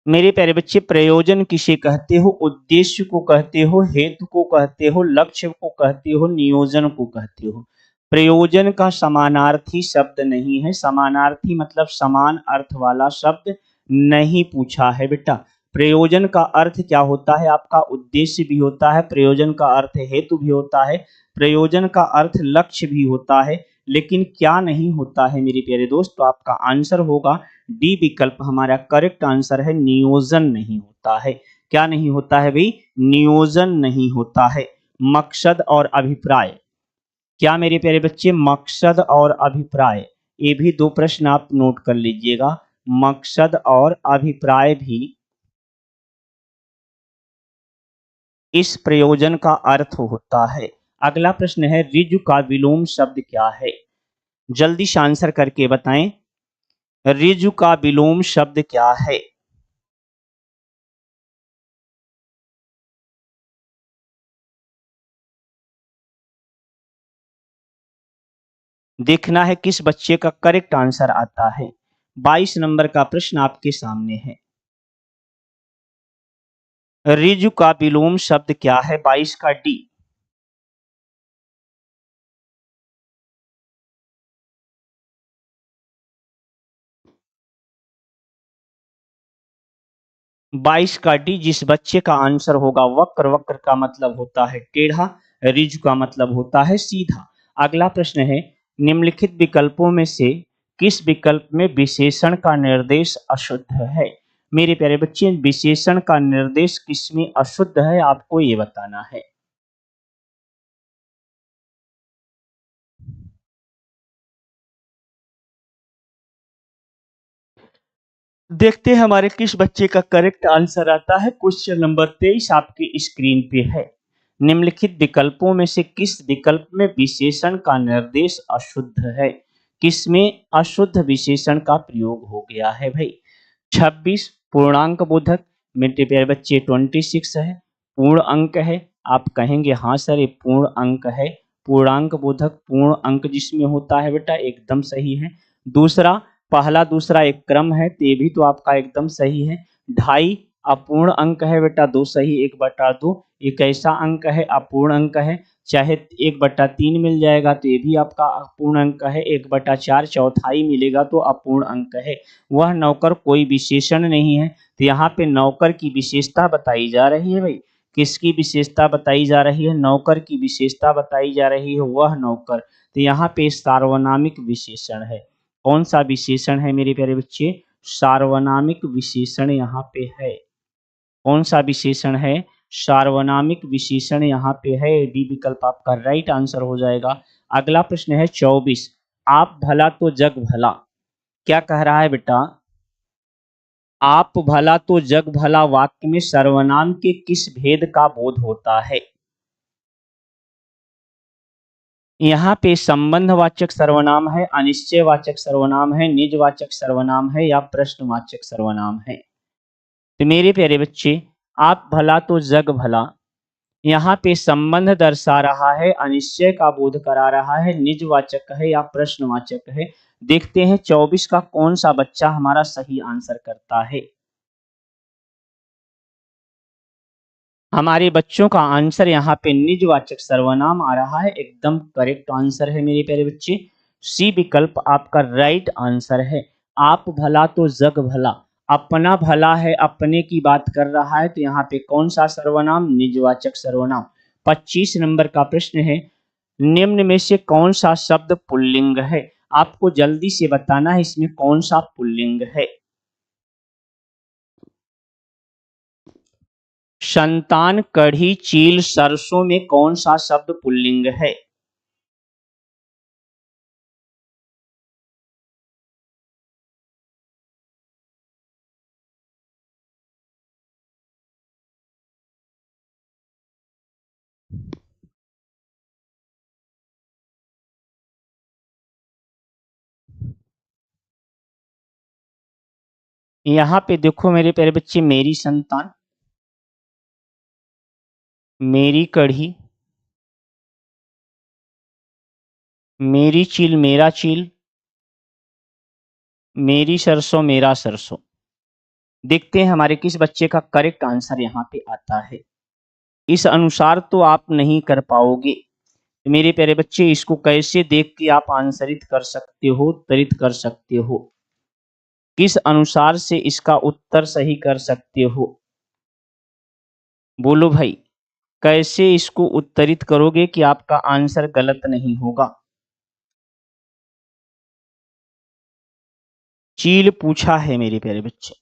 मेरे प्यारे बच्चे प्रयोजन किसे कहते हो? उद्देश्य को कहते हो, हेतु को कहते हो, लक्ष्य को कहते हो, नियोजन को कहते हो। प्रयोजन का समानार्थी शब्द नहीं है। समानार्थी मतलब समान अर्थ वाला शब्द नहीं पूछा है बेटा। प्रयोजन का अर्थ क्या होता है? आपका उद्देश्य भी होता है, प्रयोजन का अर्थ हेतु भी होता है, प्रयोजन का अर्थ लक्ष्य भी होता है, लेकिन क्या नहीं होता है मेरे प्यारे दोस्त? तो आपका आंसर होगा डी विकल्प हमारा करेक्ट आंसर है। नियोजन नहीं होता है। क्या नहीं होता है भाई? नियोजन नहीं होता है। मकसद और अभिप्राय। क्या मेरे प्यारे बच्चे? मकसद और अभिप्राय। ये भी दो प्रश्न आप नोट कर लीजिएगा। मकसद और अभिप्राय भी इस प्रयोजन का अर्थ होता है। अगला प्रश्न है ऋजु का विलोम शब्द क्या है? जल्दी से आंसर करके बताएं। ऋजु का विलोम शब्द क्या है? देखना है किस बच्चे का करेक्ट आंसर आता है। 22 नंबर का प्रश्न आपके सामने है। ऋजु का विलोम शब्द क्या है? 22 का डी। बाईस का डी जिस बच्चे का आंसर होगा वक्र। वक्र का मतलब होता है टेढ़ा, ऋजु का मतलब होता है सीधा। अगला प्रश्न है निम्नलिखित विकल्पों में से किस विकल्प में विशेषण का निर्देश अशुद्ध है? मेरे प्यारे बच्चे विशेषण का निर्देश किसमें अशुद्ध है आपको ये बताना है। देखते हैं हमारे किस बच्चे का करेक्ट आंसर आता है। क्वेश्चन नंबर 23 आपकी स्क्रीन पे है। निम्नलिखित विकल्पों में से किस विकल्प में विशेषण का निर्देश अशुद्ध है? किसमें अशुद्ध विशेषण का प्रयोग हो गया है भाई? 26 पूर्णांक बोधक। मेरे प्यारे बच्चे 26 है पूर्ण अंक है। आप कहेंगे हाँ सर ये पूर्ण अंक है। पूर्णांक बोधक पूर्ण अंक जिसमें होता है बेटा एकदम सही है। दूसरा पहला दूसरा एक क्रम है तो ये भी तो आपका एकदम सही है। ढाई अपूर्ण अंक है बेटा, दो सही 1/2। एक ऐसा अंक है अपूर्ण अंक है, चाहे 1/3 मिल जाएगा तो ये भी आपका अपूर्ण अंक है। 1/4 चौथाई मिलेगा तो अपूर्ण अंक है। वह नौकर कोई विशेषण नहीं है। तो यहाँ पे नौकर की विशेषता बताई जा रही है भाई। किसकी विशेषता बताई जा रही है? नौकर की विशेषता बताई जा रही है। वह नौकर तो यहाँ पे सार्वनामिक विशेषण है। कौन सा विशेषण है मेरे प्यारे बच्चे? सार्वनामिक विशेषण यहाँ पे है। कौन सा विशेषण है? सार्वनामिक विशेषण यहाँ पे है। डी विकल्प आपका राइट आंसर हो जाएगा। अगला प्रश्न है 24। आप भला तो जग भला। क्या कह रहा है बेटा? आप भला तो जग भला वाक्य में सर्वनाम के किस भेद का बोध होता है? यहाँ पे संबंधवाचक सर्वनाम है, अनिश्चयवाचक सर्वनाम है, निजवाचक सर्वनाम है या प्रश्नवाचक सर्वनाम है? तो मेरे प्यारे बच्चे, आप भला तो जग भला यहाँ पे संबंध दर्शा रहा है, अनिश्चय का बोध करा रहा है, निजवाचक है या प्रश्नवाचक है? देखते हैं 24 का कौन सा बच्चा हमारा सही आंसर करता है। हमारे बच्चों का आंसर यहाँ पे निजवाचक सर्वनाम आ रहा है, एकदम करेक्ट आंसर है मेरे प्यारे बच्चे। सी विकल्प आपका राइट आंसर है। आप भला तो जग भला, अपना भला है, अपने की बात कर रहा है, तो यहाँ पे कौन सा सर्वनाम? निजवाचक सर्वनाम। 25 नंबर का प्रश्न है, निम्न में से कौन सा शब्द पुल्लिंग है? आपको जल्दी से बताना है इसमें कौन सा पुल्लिंग है। संतान, कढ़ी, चील, सरसों में कौन सा शब्द पुल्लिंग है? यहाँ पे देखो मेरे प्यारे बच्चे, मेरी संतान, मेरी कढ़ी, मेरी चील, मेरा चील, मेरी सरसों, मेरा सरसों। देखते हैं हमारे किस बच्चे का करेक्ट आंसर यहाँ पे आता है। इस अनुसार तो आप नहीं कर पाओगे। तो मेरे प्यारे बच्चे, इसको कैसे देख के आप आंसरित कर सकते हो, त्वरित कर सकते हो? किस अनुसार से इसका उत्तर सही कर सकते हो? बोलो भाई, कैसे इसको उत्तरित करोगे कि आपका आंसर गलत नहीं होगा? चील पूछा है मेरे प्यारे बच्चे।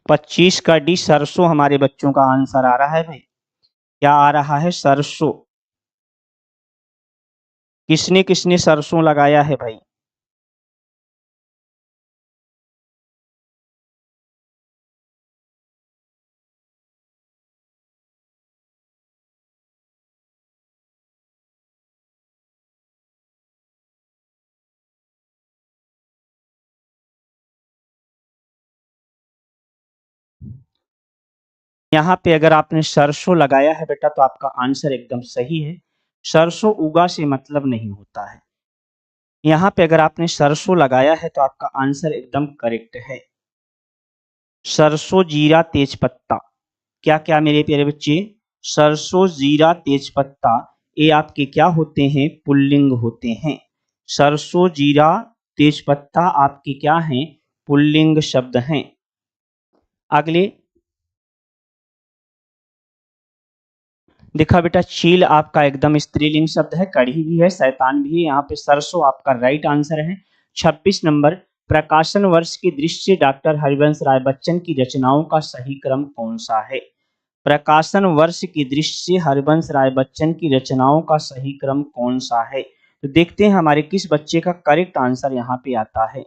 25 का डी सरसों हमारे बच्चों का आंसर आ रहा है भाई। क्या आ रहा है? सरसों। किसने किसने सरसों लगाया है भाई? यहाँ पे अगर आपने सरसों लगाया है बेटा तो आपका आंसर एकदम सही है। सरसों उगा से मतलब नहीं होता है। यहाँ पे अगर आपने सरसों लगाया है तो आपका आंसर एकदम करेक्ट है। सरसों, जीरा, तेजपत्ता, क्या क्या मेरे प्यारे बच्चे? सरसों, जीरा, तेजपत्ता, ये आपके क्या होते हैं? पुल्लिंग होते हैं। सरसों, जीरा, तेजपत्ता आपके क्या हैं? पुल्लिंग शब्द हैं। अगले देखा बेटा, चील आपका एकदम स्त्रीलिंग शब्द है, कढ़ी भी है, शैतान भी है। यहाँ पे सरसों आपका राइट आंसर है। 26 नंबर, प्रकाशन वर्ष की दृष्टि से डॉक्टर हरिवंश राय बच्चन की रचनाओं का सही क्रम कौन सा है? प्रकाशन वर्ष की दृष्टि से हरिवंश राय बच्चन की रचनाओं का सही क्रम कौन सा है? तो देखते हैं हमारे किस बच्चे का करेक्ट आंसर यहाँ पे आता है।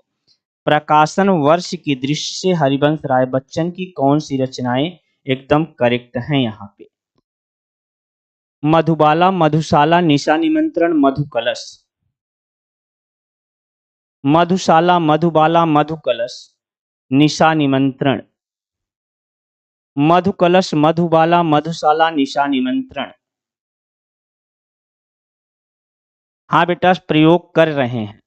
प्रकाशन वर्ष की दृष्टि से हरिवंश राय बच्चन की कौन सी रचनाएं एकदम करेक्ट हैं यहाँ पे? मधुबाला, मधुशाला, निशा निमंत्रण, मधु कलश। मधुशाला, मधुबाला, मधु कलश, निशा निमंत्रण। मधु कलश, मधुबाला, मधुशाला, निशा निमंत्रण। हाँ बेटा, प्रयोग कर रहे हैं।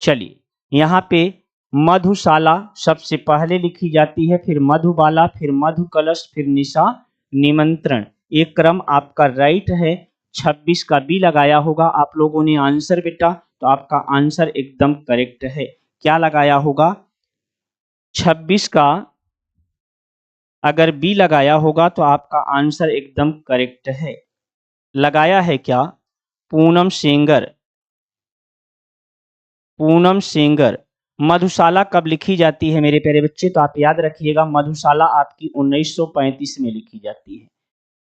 चलिए, यहाँ पे मधुशाला सबसे पहले लिखी जाती है, फिर मधुबाला, फिर मधु कलश, फिर निशा निमंत्रण। एक क्रम आपका राइट है। 26 का बी लगाया होगा आप लोगों ने आंसर बेटा, तो आपका आंसर एकदम करेक्ट है। क्या लगाया होगा? 26 का अगर बी लगाया होगा तो आपका आंसर एकदम करेक्ट है। लगाया है क्या? पूनम सेंगर, पूनम सेंगर। मधुशाला कब लिखी जाती है मेरे प्यारे बच्चे? तो आप याद रखिएगा, मधुशाला आपकी 1935 में लिखी जाती है।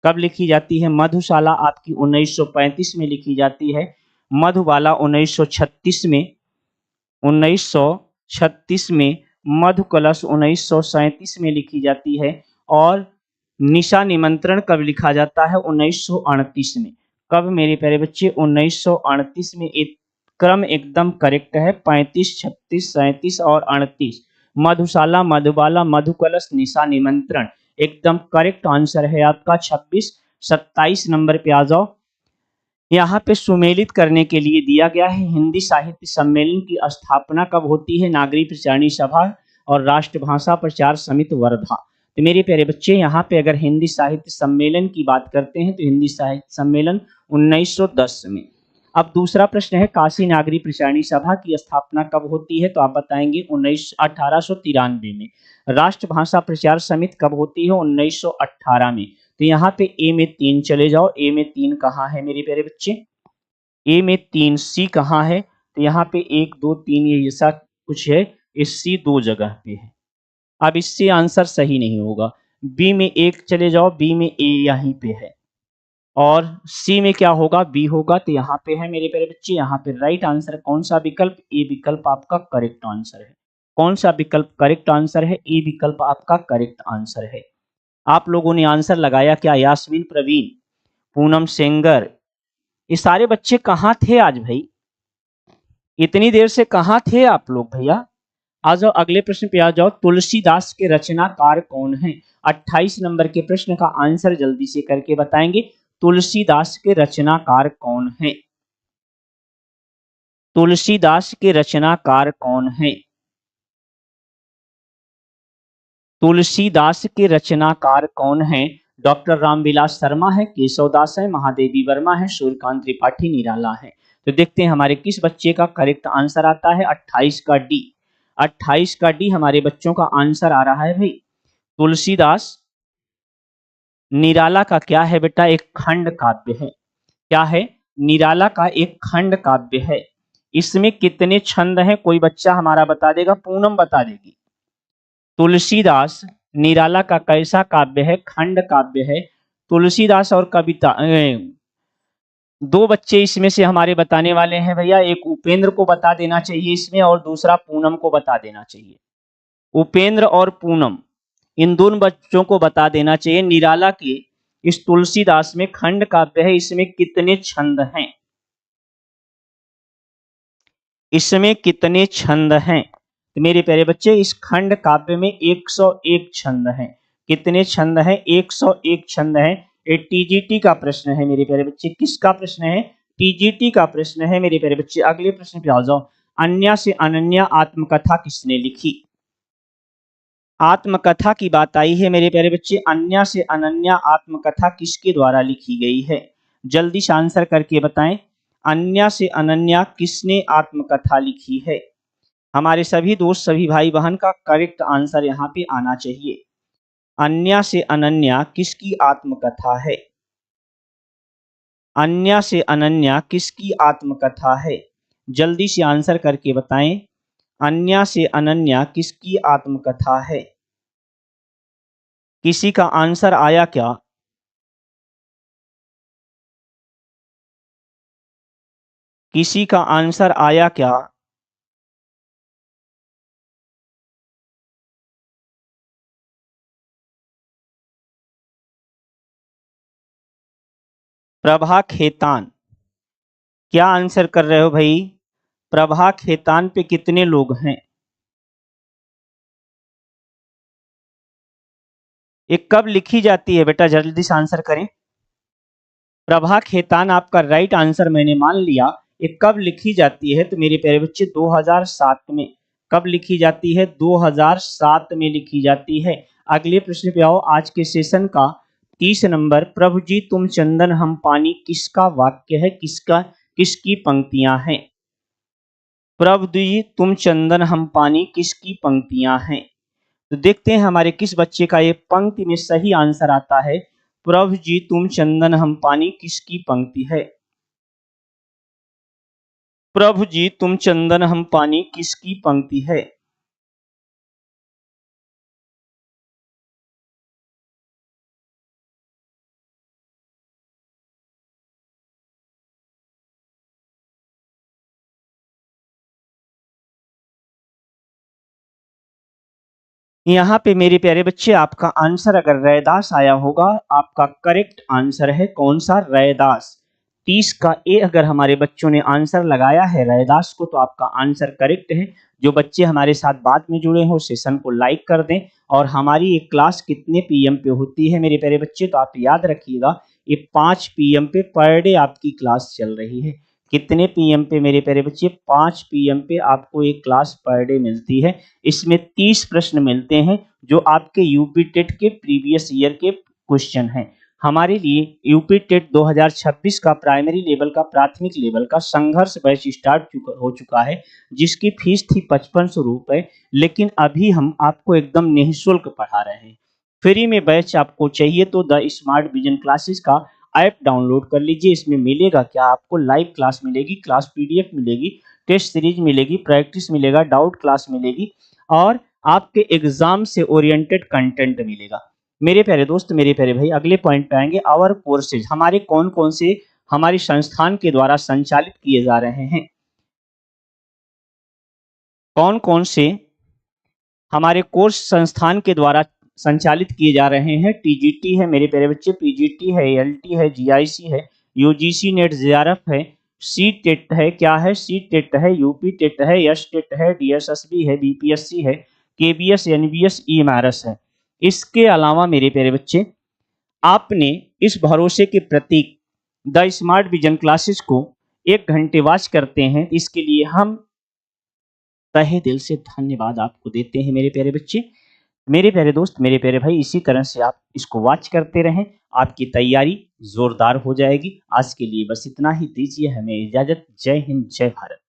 कब लिखी जाती है? मधुशाला आपकी 1935 में लिखी जाती है, मधुबाला 1936 में, 1936 में, मधु कलश 1937 में लिखी जाती है, और निशा निमंत्रण कब लिखा जाता है? 1938 में। कब मेरे प्यारे बच्चे? 1938 में। एक क्रम एकदम करेक्ट है, 35, 36, 37 और 38। मधुशाला, मधुबाला, मधु कलश, निशा निमंत्रण एकदम करेक्ट आंसर है आपका। 26, 27 नंबर पे आ जाओ। यहाँ पे सुमेलित करने के लिए दिया गया है हिंदी साहित्य सम्मेलन की स्थापना कब होती है? नागरिक प्रचारणी सभा और राष्ट्रभाषा प्रचार समिति वर्धा। तो मेरे प्यारे बच्चे यहाँ पे अगर हिंदी साहित्य सम्मेलन की बात करते हैं तो हिंदी साहित्य सम्मेलन 1910 में। अब दूसरा प्रश्न है, काशी नागरिक प्रचारणी सभा की स्थापना कब होती है? तो आप बताएंगे 1893 में। राष्ट्रभाषा प्रचार समिति कब होती है? 1918 में। तो यहाँ पे ए में 3 चले जाओ। ए में 3 कहाँ है मेरे प्यारे बच्चे? ए में 3, सी कहाँ है? तो यहाँ पे 1, 2, 3 ये ऐसा कुछ है, इस सी 2 जगह पे है। अब इससे आंसर सही नहीं होगा। बी में 1 चले जाओ, बी में ए यहीं पे है, और सी में क्या होगा? बी होगा। तो यहाँ पे है मेरे प्यारे बच्चे, यहाँ पे राइट आंसर कौन सा विकल्प? ए विकल्प आपका करेक्ट आंसर है। कौन सा विकल्प करेक्ट आंसर है? ए विकल्प आपका करेक्ट आंसर है। आप लोगों ने आंसर लगाया क्या? यास्मीन, प्रवीण, पूनम सेंगर, ये सारे बच्चे कहाँ थे आज भाई? इतनी देर से कहाँ थे आप लोग भैया? आ जाओ अगले प्रश्न पे आ जाओ। तुलसीदास के रचनाकार कौन है? 28 नंबर के प्रश्न का आंसर जल्दी से करके बताएंगे। तुलसीदास के रचनाकार कौन है? तुलसीदास के रचनाकार कौन है? तुलसीदास के रचनाकार कौन है? डॉक्टर रामविलास शर्मा है, केशवदास है, महादेवी वर्मा है, सूर्यकांत त्रिपाठी निराला है। तो देखते हैं हमारे किस बच्चे का करेक्ट आंसर आता है। 28 का डी। 28 का डी हमारे बच्चों का आंसर आ रहा है भाई। तुलसीदास निराला का क्या है बेटा? एक खंड काव्य है। क्या है? निराला का एक खंड काव्य है। इसमें कितने छंद हैं? कोई बच्चा हमारा बता देगा? पूनम बता देगी। तुलसीदास निराला का कैसा काव्य है? खंड काव्य है। तुलसीदास और कविता, दो बच्चे इसमें से हमारे बताने वाले हैं भैया। एक उपेंद्र को बता देना चाहिए इसमें, और दूसरा पूनम को बता देना चाहिए। उपेंद्र और पूनम, इन दोनों बच्चों को बता देना चाहिए निराला के इस तुलसीदास में खंड काव्य है, इसमें कितने छंद हैं? इसमें कितने छंद हैं? तो मेरे प्यारे बच्चे, इस खंड काव्य में 101 छंद हैं। कितने छंद हैं? 101 छंद हैं। ये टीजीटी का प्रश्न है मेरे प्यारे बच्चे। किसका प्रश्न है? टीजीटी का प्रश्न है मेरे प्यारे बच्चे। अगले प्रश्न पे आ जाओ। अन्या से अनन्या आत्मकथा किसने लिखी? आत्मकथा की बात आई है मेरे प्यारे बच्चे। अन्या से अनन्या आत्मकथा किसके द्वारा लिखी गई है? जल्दी से आंसर करके बताएं। अन्या से अनन्या किसने आत्मकथा लिखी है? हमारे सभी दोस्त, सभी भाई बहन का करेक्ट आंसर यहाँ पे आना चाहिए। अन्या से अनन्या किसकी आत्मकथा है? अन्या से अनन्या किसकी आत्मकथा है? जल्दी से आंसर करके बताएं। अन्या से अनन्या किसकी आत्मकथा है? किसी का आंसर आया क्या? किसी का आंसर आया क्या? प्रभा खेतान। क्या आंसर कर रहे हो भाई? प्रभा खेतान पे कितने लोग हैं? ये कब लिखी जाती है बेटा? जल्दी से आंसर करें। प्रभा खेतान आपका राइट आंसर मैंने मान लिया। ये कब लिखी जाती है? तो मेरे प्यारे बच्चे 2007 में। कब लिखी जाती है? 2007 में लिखी जाती है। अगले प्रश्न पे आओ। आज के सेशन का 30 नंबर, प्रभु जी तुम चंदन हम पानी किसका वाक्य है? किसका, किसकी पंक्तियां हैं? प्रभु जी तुम चंदन हम पानी किसकी पंक्तियां हैं? तो देखते हैं हमारे किस बच्चे का ये पंक्ति में सही आंसर आता है। प्रभु जी तुम चंदन हम पानी किसकी पंक्ति है? प्रभु जी तुम चंदन हम पानी किसकी पंक्ति है? यहाँ पे मेरे प्यारे बच्चे आपका आंसर अगर रैदास आया होगा, आपका करेक्ट आंसर है कौन सा? रैदास। 30 का ए अगर हमारे बच्चों ने आंसर लगाया है रैदास को, तो आपका आंसर करेक्ट है। जो बच्चे हमारे साथ बाद में जुड़े हो सेशन को लाइक कर दें। और हमारी एक क्लास कितने पीएम पे होती है मेरे प्यारे बच्चे? तो आप याद रखिएगा, ये 5 पीएम पे पर डे आपकी क्लास चल रही है। कितने पीएम पे मेरे प्यारे बच्चे? 5 पीएम पे आपको एक क्लास पर डे मिलती है। इसमें 30 प्रश्न मिलते हैं जो आपके यूपी टेट के प्रीवियस ईयर के क्वेश्चन हैं। हमारे लिए यूपी टेट 2026 का प्राइमरी लेवल का, प्राथमिक लेवल का संघर्ष बैच स्टार्ट हो चुका है, जिसकी फीस थी 5500 रुपए, लेकिन अभी हम आपको एकदम निःशुल्क पढ़ा रहे हैं। फ्री में बैच आपको चाहिए तो द स्मार्ट विजन क्लासेस का ऐप डाउनलोड कर लीजिए। इसमें मिलेगा क्या? आपको लाइव क्लास मिलेगी, क्लास पीडीएफ मिलेगी, टेस्ट सीरीज मिलेगी, प्रैक्टिस मिलेगा, डाउट क्लास मिलेगी और आपके एग्जाम से ओरिएंटेड कंटेंट मिलेगा। मेरे प्यारे दोस्त, मेरे प्यारे भाई, अगले पॉइंट पे आएंगे। आवर कोर्सेज हमारे कौन कौन से हमारे संस्थान के द्वारा संचालित किए जा रहे हैं? कौन कौन से हमारे कोर्स संस्थान के द्वारा संचालित किए जा रहे हैं? टीजीटी है मेरे प्यारे बच्चे, पीजीटी है, एलटी है, जीआईसी है, यूजीसी नेट जेआरएफ है, सी टेट है, क्या है? सी टेट है, यूपी टेट है, यश टेट है, डीएसएसबी है, बीपीएससी है, केबीएस, एनबीएस, ईएमआरएस है। इसके अलावा मेरे प्यारे बच्चे, आपने इस भरोसे के प्रतीक द स्मार्ट विजन क्लासेस को 1 घंटे वॉच करते हैं, इसके लिए हम तहे दिल से धन्यवाद आपको देते हैं मेरे प्यारे बच्चे। मेरे प्यारे दोस्त, मेरे प्यारे भाई, इसी तरह से आप इसको वॉच करते रहें, आपकी तैयारी जोरदार हो जाएगी। आज के लिए बस इतना ही, दीजिए हमें इजाजत। जय हिंद, जय भारत।